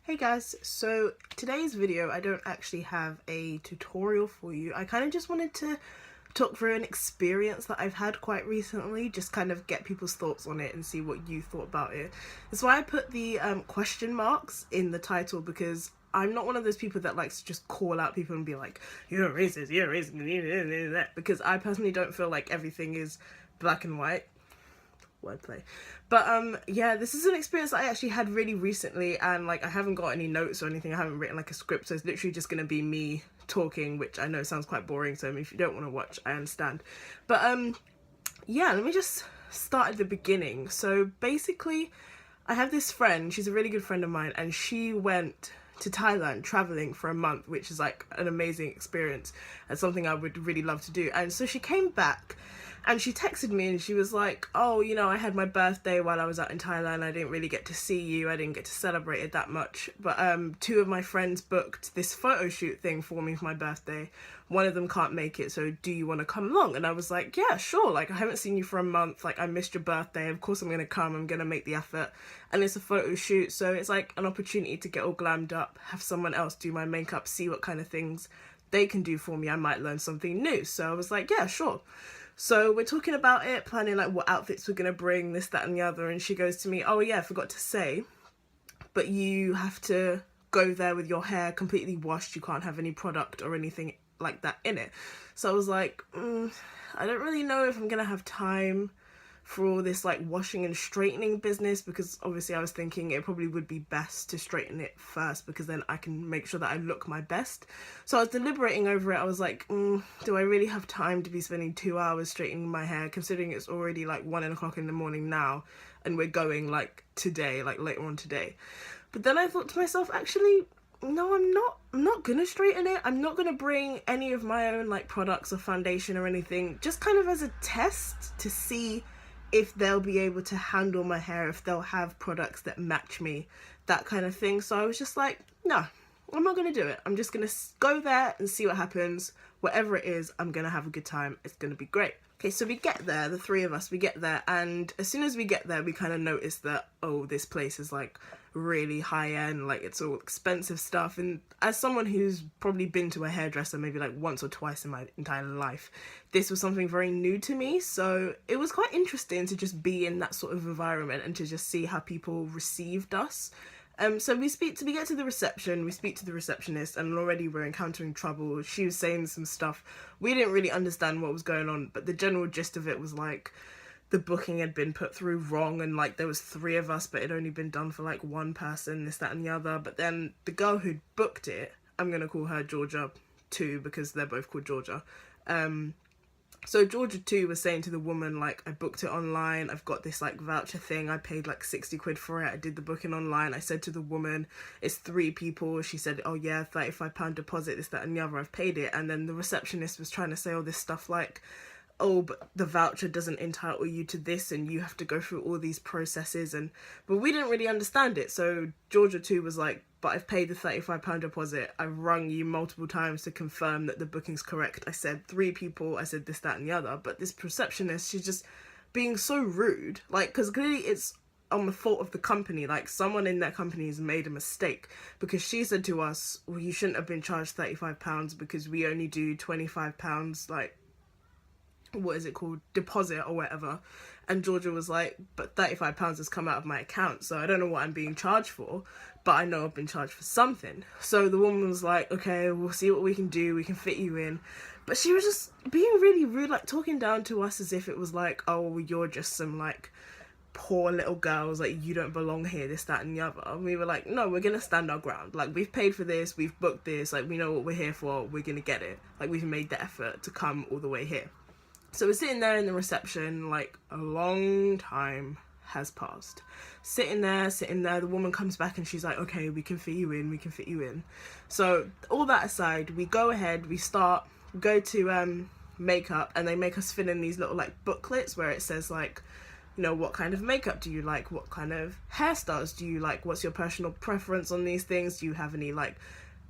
Hey guys, so today's video I don't actually have a tutorial for you. I kind of just wanted to talk through an experience that I've had quite recently, just kind of get people's thoughts on it and see what you thought about it. That's why I put the question marks in the title, because I'm not one of those people that likes to just call out people and be like, you're a racist, you're a racist, because I personally don't feel like everything is black and white. Wordplay. But yeah, this is an experience that I actually had really recently, and like I haven't got any notes or anything. I haven't written like a script, so it's literally just gonna be me talking, which I know sounds quite boring, so if you don't want to watch, I understand. But yeah, let me just start at the beginning. So basically, I have this friend, she's a really good friend of mine, and she went to Thailand traveling for a month, which is like an amazing experience and something I would really love to do. And so she came back and she texted me and she was like, oh, you know, I had my birthday while I was out in Thailand. I didn't really get to see you. I didn't get to celebrate it that much. But two of my friends booked this photo shoot thing for me for my birthday. One of them can't make it, so do you want to come along? And I was like, yeah, sure. Like, I haven't seen you for a month. Like, I missed your birthday. Of course I'm going to come. I'm going to make the effort. And it's a photo shoot, so it's like an opportunity to get all glammed up, have someone else do my makeup, see what kind of things they can do for me. I might learn something new. So I was like, yeah, sure. So we're talking about it, planning like what outfits we're going to bring, this, that and the other. And she goes to me, oh yeah, I forgot to say, but you have to go there with your hair completely washed. You can't have any product or anything like that in it. So I was like, I don't really know if I'm going to have time for all this like washing and straightening business, because obviously I was thinking it probably would be best to straighten it first, because then I can make sure that I look my best. So I was deliberating over it. I was like, do I really have time to be spending 2 hours straightening my hair, considering it's already like 1 o'clock in the morning now and we're going like today, like later on today. But then I thought to myself, actually no, I'm not gonna straighten it. I'm not gonna bring any of my own like products or foundation or anything, just kind of as a test to see if they'll be able to handle my hair, if they'll have products that match me, that kind of thing. So I was just like, no, I'm not going to do it. I'm just going to go there and see what happens. Whatever it is, I'm going to have a good time. It's going to be great. Okay, so we get there, the three of us, we get there, and as soon as we get there, we kind of notice that, oh, this place is like really high end, like it's all expensive stuff. And as someone who's probably been to a hairdresser maybe like once or twice in my entire life, this was something very new to me. So it was quite interesting to just be in that sort of environment and to just see how people received us. So we get to the reception, we speak to the receptionist, and already we're encountering trouble. She was saying some stuff. We didn't really understand what was going on, but the general gist of it was like the booking had been put through wrong, and like there was 3 of us, but it had only been done for like 1 person, this, that and the other. But then the girl who'd booked it, I'm going to call her Georgia too, because they're both called Georgia. So Georgia too was saying to the woman, like, I booked it online, I've got this like voucher thing, I paid like 60 quid for it, I did the booking online. I said to the woman, it's 3 people. She said, oh yeah, £35 deposit, this, that and the other, I've paid it. And then the receptionist was trying to say all this stuff like, oh, but the voucher doesn't entitle you to this and you have to go through all these processes. But we didn't really understand it. So Georgia too was like, but I've paid the £35 deposit. I've rung you multiple times to confirm that the booking's correct. I said 3 people, I said this, that and the other. But this receptionist, she's just being so rude. Like, because clearly it's on the fault of the company. Like, someone in that company has made a mistake, because she said to us, well, you shouldn't have been charged £35 because we only do £25, like, what is it called, deposit or whatever. And Georgia was like, but £35 has come out of my account, so I don't know what I'm being charged for, but I know I've been charged for something. So the woman was like, okay, we'll see what we can do, we can fit you in. But she was just being really rude, like talking down to us as if it was like, oh, you're just some like poor little girls, like you don't belong here, this, that and the other. And we were like, no, we're gonna stand our ground. Like, we've paid for this, we've booked this, like we know what we're here for, we're gonna get it. Like, we've made the effort to come all the way here. So we're sitting there in the reception, like a long time has passed. Sitting there, the woman comes back and she's like, okay, we can fit you in. So all that aside, we go ahead, we go to makeup, and they make us fill in these little like booklets where it says like, you know, what kind of makeup do you like? What kind of hairstyles do you like? What's your personal preference on these things? Do you have any like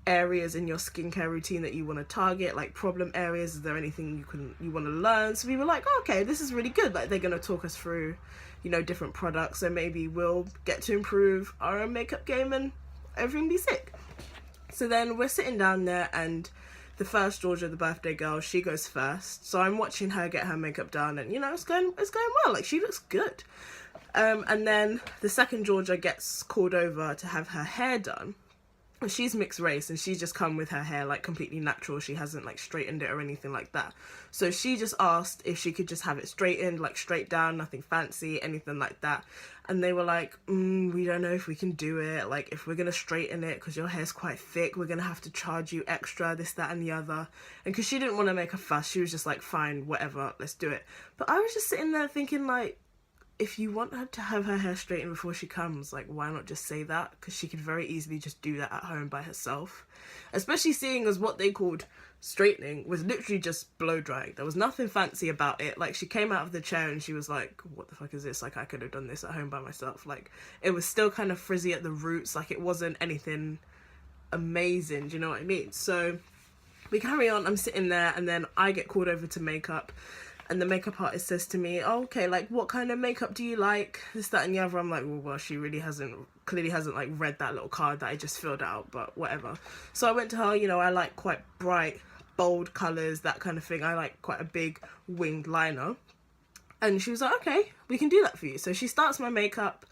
areas in your skincare routine that you want to target, like problem areas? Is there anything you want to learn? So we were like, oh, okay, this is really good. Like, they're going to talk us through, you know, different products, so maybe we'll get to improve our own makeup game and everything be sick. So then we're sitting down there, and the first Georgia, the birthday girl, she goes first. So I'm watching her get her makeup done, and you know, it's going well. Like, she looks good. And then the second Georgia gets called over to have her hair done. She's mixed race, and she's just come with her hair like completely natural. She hasn't like straightened it or anything like that. So she just asked if she could just have it straightened, like straight down, nothing fancy, anything like that. And they were like, we don't know if we can do it. Like, if we're gonna straighten it, because your hair's quite thick, we're gonna have to charge you extra, this, that, and the other. And because she didn't want to make a fuss, she was just like, fine, whatever, let's do it. But I was just sitting there thinking, like, if you want her to have her hair straightened before she comes, like, why not just say that? Because she could very easily just do that at home by herself. Especially seeing as what they called straightening was literally just blow drying. There was nothing fancy about it. Like, she came out of the chair and she was like, what the fuck is this? Like, I could have done this at home by myself. Like, it was still kind of frizzy at the roots. Like, it wasn't anything amazing. Do you know what I mean? So we carry on. I'm sitting there, and then I get called over to makeup. And the makeup artist says to me, oh, okay, like, what kind of makeup do you like? This, that, and the other. I'm like, well, she really clearly hasn't, like, read that little card that I just filled out, but whatever. So I went to her, you know, I like quite bright, bold colours, that kind of thing. I like quite a big winged liner. And she was like, okay, we can do that for you. So she starts my makeup.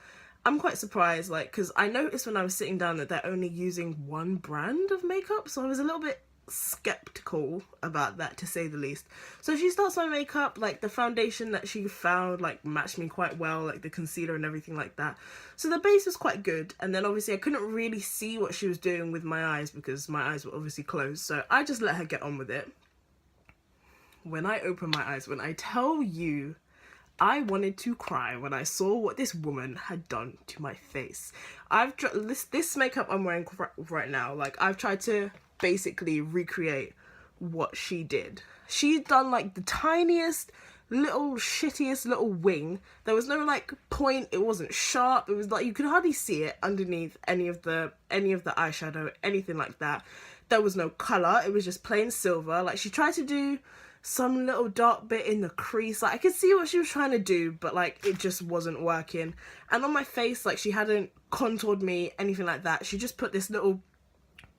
I'm quite surprised, like, because I noticed when I was sitting down that they're only using one brand of makeup. So I was a little bit skeptical about that, to say the least. So she starts my makeup. Like, the foundation that she found like matched me quite well, like the concealer and everything like that. So the base was quite good, and then obviously I couldn't really see what she was doing with my eyes because my eyes were obviously closed, so I just let her get on with it. When I opened my eyes, when I tell you, I wanted to cry when I saw what this woman had done to my face. This makeup I'm wearing right now, like, I've tried to basically recreate what she did. She'd done like the tiniest little shittiest little wing. There was no like point, it wasn't sharp, it was like you could hardly see it underneath any of the eyeshadow, anything like that. There was no colour, it was just plain silver. Like, she tried to do some little dark bit in the crease, like I could see what she was trying to do, but like it just wasn't working. And on my face, like, she hadn't contoured me, anything like that. She just put this little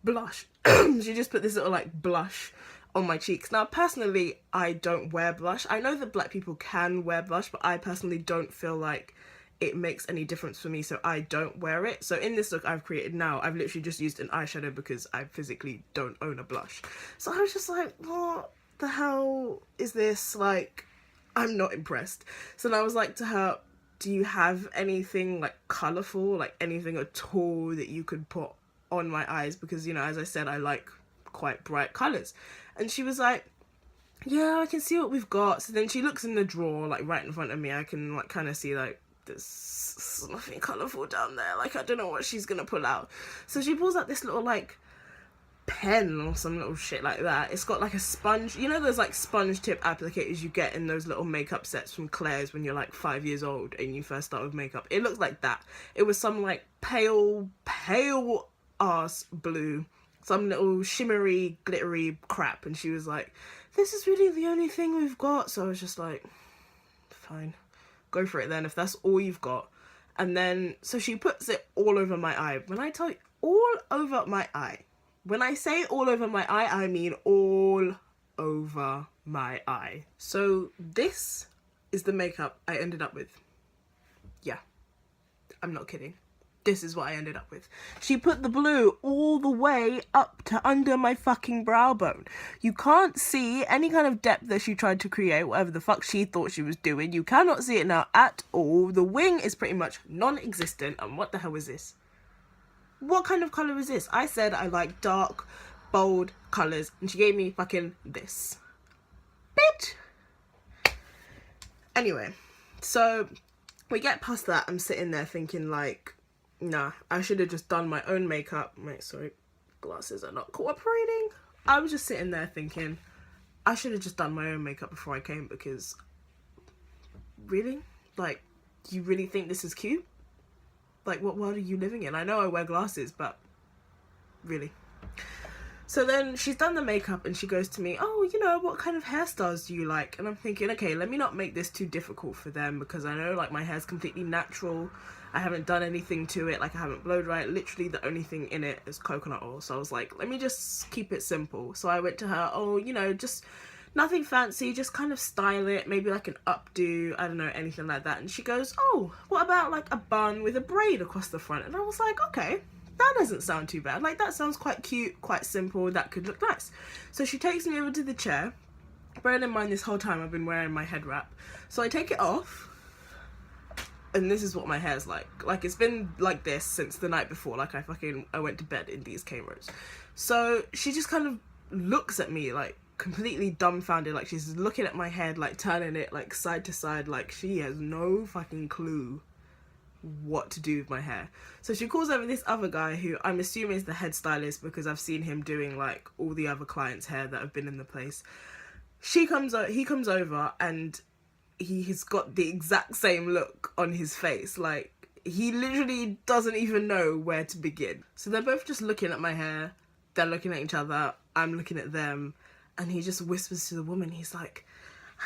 blush she just put this little like blush on my cheeks. Now, personally, I don't wear blush. I know that black people can wear blush, but I personally don't feel like it makes any difference for me, so I don't wear it. So in this look I've created now, I've literally just used an eyeshadow because I physically don't own a blush. So I was just like, what the hell is this? Like, I'm not impressed. So then I was like to her, do you have anything like colourful, like anything at all that you could put on my eyes? Because, you know, as I said, I like quite bright colours. And she was like, yeah, I can see what we've got. So then she looks in the drawer, like right in front of me. I can like kind of see like there's nothing colourful down there. Like, I don't know what she's gonna pull out. So she pulls out this little like pen or some little shit like that. It's got like a sponge, you know those like sponge tip applicators you get in those little makeup sets from Claire's when you're like 5 years old and you first start with makeup. It looks like that. It was some like pale ass blue, some little shimmery glittery crap. And she was like, this is really the only thing we've got. So I was just like, fine, go for it then, if that's all you've got. And then so she puts it all over my eye. When I tell you all over my eye, when I say all over my eye, I mean all over my eye. So this is the makeup I ended up with. Yeah, I'm not kidding. This is what I ended up with. She put the blue all the way up to under my fucking brow bone. You can't see any kind of depth that she tried to create, whatever the fuck she thought she was doing. You cannot see it now at all. The wing is pretty much non-existent. And what the hell is this? What kind of colour is this? I said I like dark, bold colours, and she gave me fucking this. Bitch! Anyway, so we get past that. I'm sitting there thinking like, nah, I should have just done my own makeup. Wait, sorry, glasses are not cooperating. I was just sitting there thinking, I should have just done my own makeup before I came, because really? Like, you really think this is cute? Like, what world are you living in? I know I wear glasses, but really. So then she's done the makeup and she goes to me, oh, you know, what kind of hairstyles do you like? And I'm thinking, okay, let me not make this too difficult for them, because I know like my hair's completely natural. I haven't done anything to it, like I haven't blow dried. Literally the only thing in it is coconut oil. So I was like, let me just keep it simple. So I went to her, oh, you know, just nothing fancy, just kind of style it, maybe like an updo, I don't know, anything like that. And she goes, oh, what about like a bun with a braid across the front? And I was like, okay, that doesn't sound too bad. Like, that sounds quite cute, quite simple, that could look nice. So she takes me over to the chair. Bearing in mind, this whole time I've been wearing my head wrap. So I take it off, and this is what my hair's like. Like, it's been like this since the night before. Like, I went to bed in these K-rows. So she just kind of looks at me like completely dumbfounded, like she's looking at my head, like turning it like side to side, like she has no fucking clue what to do with my hair. So she calls over this other guy who I'm assuming is the head stylist, because I've seen him doing like all the other clients' hair that have been in the place. He comes over and he's got the exact same look on his face. Like, he literally doesn't even know where to begin. So they're both just looking at my hair, they're looking at each other, I'm looking at them, and he just whispers to the woman, he's like,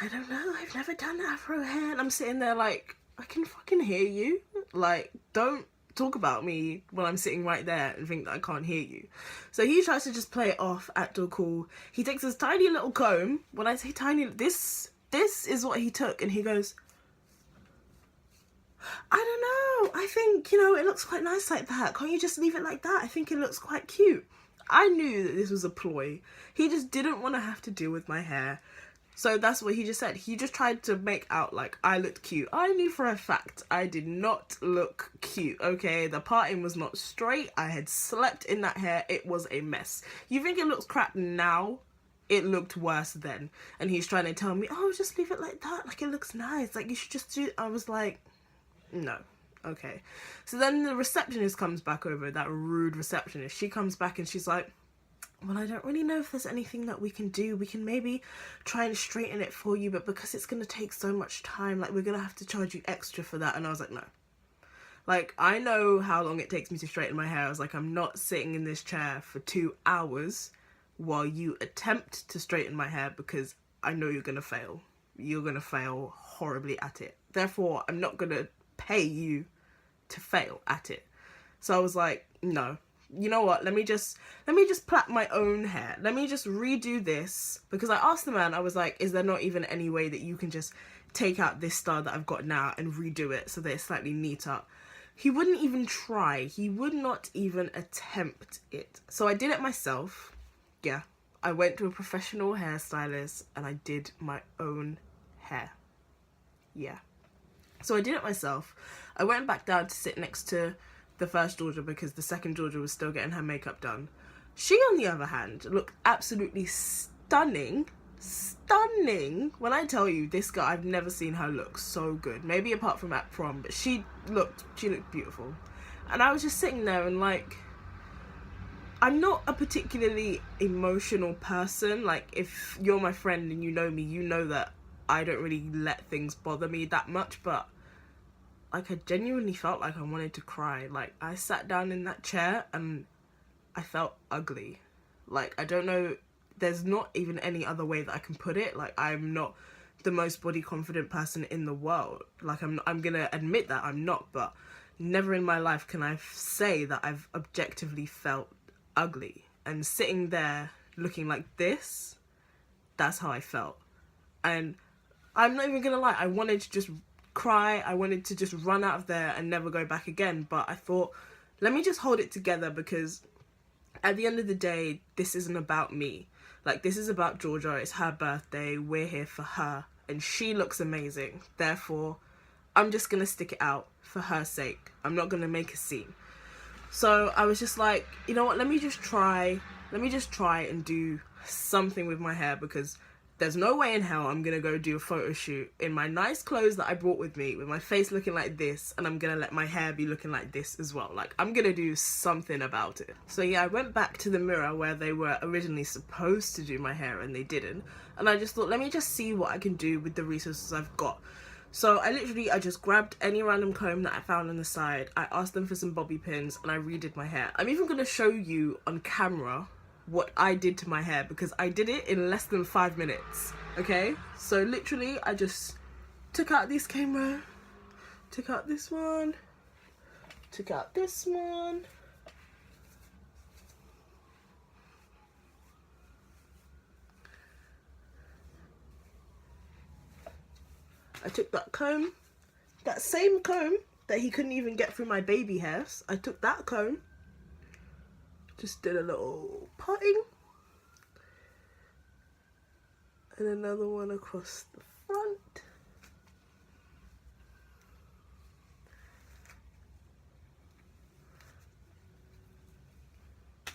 I don't know, I've never done afro hair. And I'm sitting there like, I can fucking hear you. Like, don't talk about me when I'm sitting right there and think that I can't hear you. So he tries to just play it off, act all cool. He takes this tiny little comb. When I say tiny, this is what he took, and he goes, I don't know, I think, you know, it looks quite nice like that. Can't you just leave it like that? I think it looks quite cute. I knew that this was a ploy. He just didn't want to have to deal with my hair. So that's what he just said. He just tried to make out like I looked cute. I knew for a fact I did not look cute, okay? The parting was not straight. I had slept in that hair. It was a mess. You think it looks crap now? It looked worse then. And he's trying to tell me, oh, just leave it like that. Like, it looks nice. Like, you should just do... I was like, no. Okay. So then the receptionist comes back over, that rude receptionist. She comes back and she's like, well, I don't really know if there's anything that we can do. We can maybe try and straighten it for you, but because it's going to take so much time, like, we're going to have to charge you extra for that. And I was like, no. Like, I know how long it takes me to straighten my hair. I was like, I'm not sitting in this chair for 2 hours while you attempt to straighten my hair, because I know you're going to fail. You're going to fail horribly at it. Therefore, I'm not going to pay you to fail at it. So I was like, no. You know what, let me just plait my own hair. Let me just redo this, because I asked the man, I was like, is there not even any way that you can just take out this style that I've got now and redo it so that it's slightly neater? He wouldn't even try. He would not even attempt it. So I did it myself. Yeah, I went to a professional hairstylist and I did my own hair. Yeah. So I did it myself. I went back down to sit next to the first Georgia, because the second Georgia was still getting her makeup done. She, on the other hand, looked absolutely stunning. Stunning. When I tell you, this girl, I've never seen her look so good. Maybe apart from at prom, but she looked beautiful. And I was just sitting there and like, I'm not a particularly emotional person. Like, if you're my friend and you know me, you know that I don't really let things bother me that much, but like, I genuinely felt like I wanted to cry. Like, I sat down in that chair and I felt ugly. Like, I don't know, there's not even any other way that I can put it. Like, I'm not the most body confident person in the world. Like, I'm gonna admit that I'm not, but never in my life can I say that I've objectively felt ugly. And sitting there looking like this, that's how I felt. And I'm not even gonna lie, I wanted to just cry. I wanted to just run out of there and never go back again, but I thought, let me just hold it together, because at the end of the day, this isn't about me. Like, this is about Georgia. It's her birthday. We're here for her, and she looks amazing. Therefore, I'm just gonna stick it out for her sake. I'm not gonna make a scene. So I was just like, you know what, let me just try and do something with my hair, because there's no way in hell I'm gonna go do a photo shoot in my nice clothes that I brought with me, with my face looking like this, and I'm gonna let my hair be looking like this as well. Like, I'm gonna do something about it. So yeah, I went back to the mirror where they were originally supposed to do my hair and they didn't. And I just thought, let me just see what I can do with the resources I've got. So I just grabbed any random comb that I found on the side. I asked them for some bobby pins and I redid my hair. I'm even gonna show you on camera what I did to my hair, because I did it in less than 5 minutes. Okay, so literally I just took out this camera, took out this one, took out this one, I took that comb, that same comb that he couldn't even get through my baby hairs. I took that comb, just did a little parting, and another one across the front.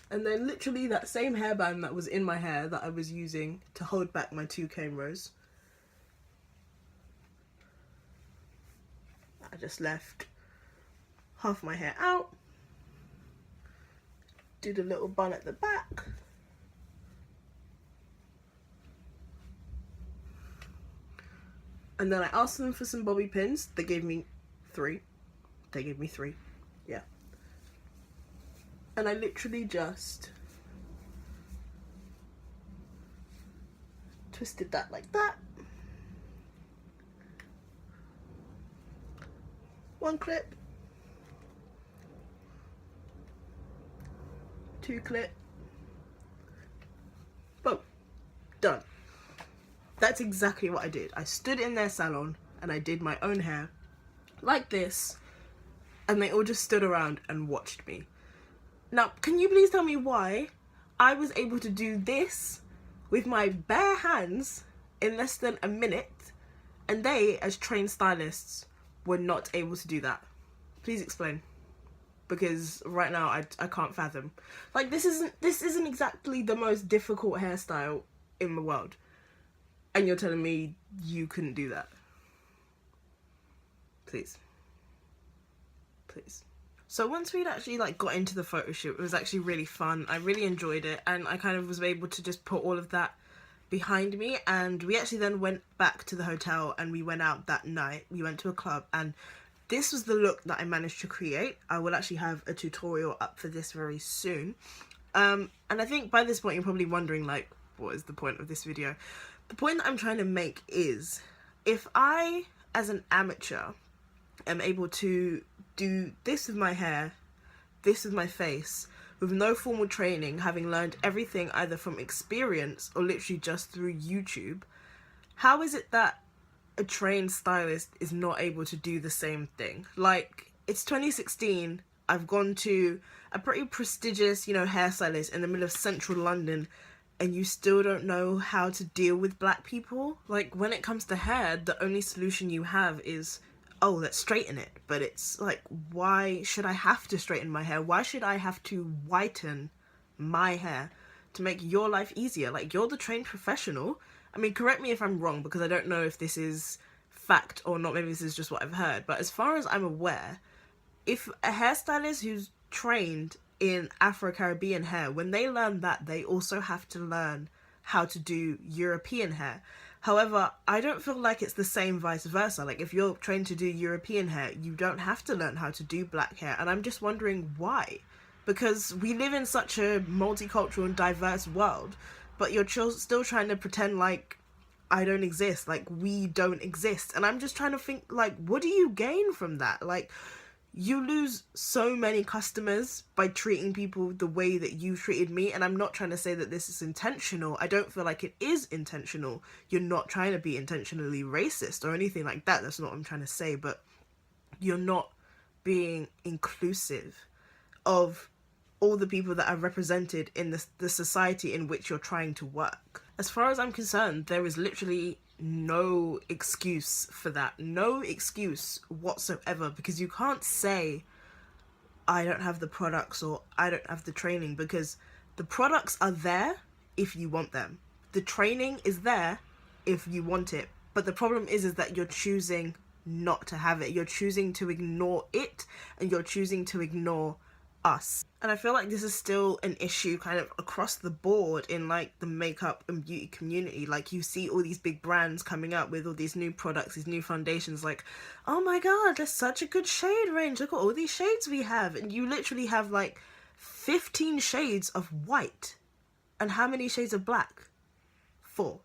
And then literally that same hairband that was in my hair that I was using to hold back my 2 comb rows, I just left half my hair out, did a little bun at the back, and then I asked them for some bobby pins. They gave me 3. Yeah. And I literally just twisted that like that. 1 clip, 2 clip, boom, done. That's exactly what I did. I stood in their salon and I did my own hair like this, and they all just stood around and watched me. Now, can you please tell me why I was able to do this with my bare hands in less than a minute, and they, as trained stylists, were not able to do that? Please explain. Because right now I can't fathom. Like, this isn't exactly the most difficult hairstyle in the world, and you're telling me you couldn't do that? Please. So once we'd actually like got into the photo shoot, it was actually really fun. I really enjoyed it, and I kind of was able to just put all of that behind me. And we actually then went back to the hotel and we went out that night. We went to a club, and this was the look that I managed to create. I will actually have a tutorial up for this very soon. And I think by this point you're probably wondering, like, what is the point of this video? The point that I'm trying to make is, if I, as an amateur, am able to do this with my hair, this with my face, with no formal training, having learned everything either from experience or literally just through YouTube, how is it that a trained stylist is not able to do the same thing? Like, it's 2016, I've gone to a pretty prestigious, you know, hairstylist in the middle of central London, and you still don't know how to deal with black people? Like, when it comes to hair, the only solution you have is, oh, let's straighten it. But it's like, why should I have to straighten my hair? Why should I have to whiten my hair to make your life easier? Like, you're the trained professional. I mean, correct me if I'm wrong, because I don't know if this is fact or not. Maybe this is just what I've heard. But as far as I'm aware, if a hairstylist who's trained in Afro-Caribbean hair, when they learn that, they also have to learn how to do European hair. However, I don't feel like it's the same vice versa. Like, if you're trained to do European hair, you don't have to learn how to do black hair. And I'm just wondering why. Because we live in such a multicultural and diverse world, but you're still trying to pretend like I don't exist, like we don't exist. And I'm just trying to think, like, what do you gain from that? Like, you lose so many customers by treating people the way that you treated me. And I'm not trying to say that this is intentional. I don't feel like it is intentional. You're not trying to be intentionally racist or anything like that. That's not what I'm trying to say. But you're not being inclusive of all the people that are represented in the society in which you're trying to work. As far as I'm concerned, there is literally no excuse for that. No excuse whatsoever, because you can't say I don't have the products or I don't have the training, because the products are there if you want them. The training is there if you want it. But the problem is that you're choosing not to have it. You're choosing to ignore it, and you're choosing to ignore us. And I feel like this is still an issue kind of across the board in like the makeup and beauty community. Like, you see all these big brands coming up with all these new products, these new foundations, like, oh my god, there's such a good shade range, look at all these shades we have. And you literally have like 15 shades of white. And how many shades of black? 4.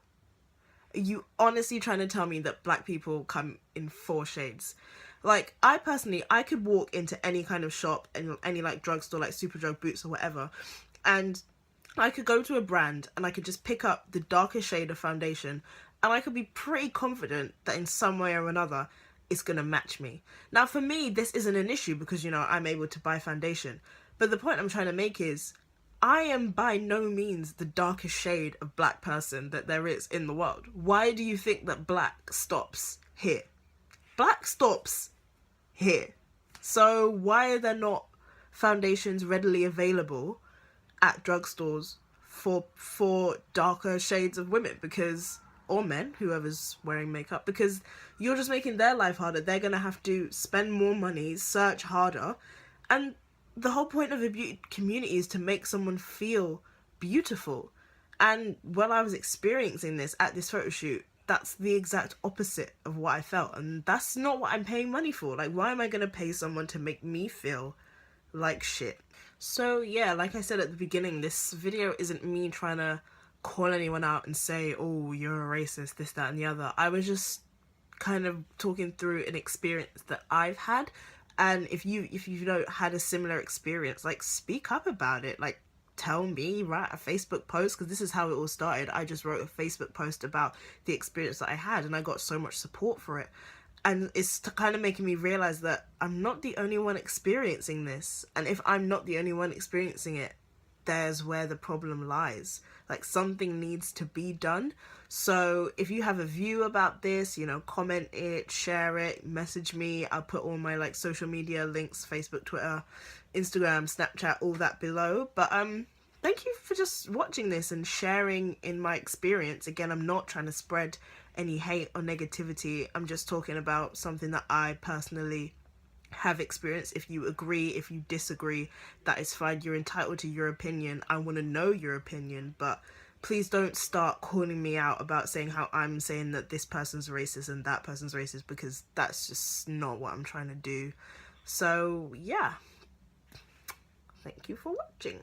Are you honestly trying to tell me that black people come in 4 shades? Like, I personally, I could walk into any kind of shop and any like drugstore, like Superdrug, Boots or whatever, and I could go to a brand and I could just pick up the darkest shade of foundation, and I could be pretty confident that in some way or another it's gonna match me. Now for me, this isn't an issue because, you know, I'm able to buy foundation. But the point I'm trying to make is, I am by no means the darkest shade of black person that there is in the world. Why do you think that black stops here? Black stops here. So why are there not foundations readily available at drugstores for darker shades of women? Because, or men, whoever's wearing makeup, because you're just making their life harder. They're gonna have to spend more money, search harder, and the whole point of a beauty community is to make someone feel beautiful. And when I was experiencing this at this photo shoot, that's the exact opposite of what I felt, and that's not what I'm paying money for. Like, why am I gonna pay someone to make me feel like shit? So yeah, like I said at the beginning, this video isn't me trying to call anyone out and say, oh, you're a racist, this, that, and the other. I was just kind of talking through an experience that I've had. And if you don't had a similar experience, like, speak up about it. Like, tell me, write a Facebook post, because this is how it all started. I just wrote a Facebook post about the experience that I had, and I got so much support for it. And it's kind of making me realize that I'm not the only one experiencing this. And if I'm not the only one experiencing it, there's where the problem lies. Like, something needs to be done. So if you have a view about this, you know, comment it, share it, message me. I'll put all my like social media links, Facebook, Twitter, Instagram, Snapchat, all that below. But thank you for just watching this and sharing in my experience. Again, I'm not trying to spread any hate or negativity. I'm just talking about something that I personally have experienced. If you agree, if you disagree, that is fine. You're entitled to your opinion. I want to know your opinion, but please don't start calling me out about saying how I'm saying that this person's racist and that person's racist, because that's just not what I'm trying to do. So yeah, thank you for watching.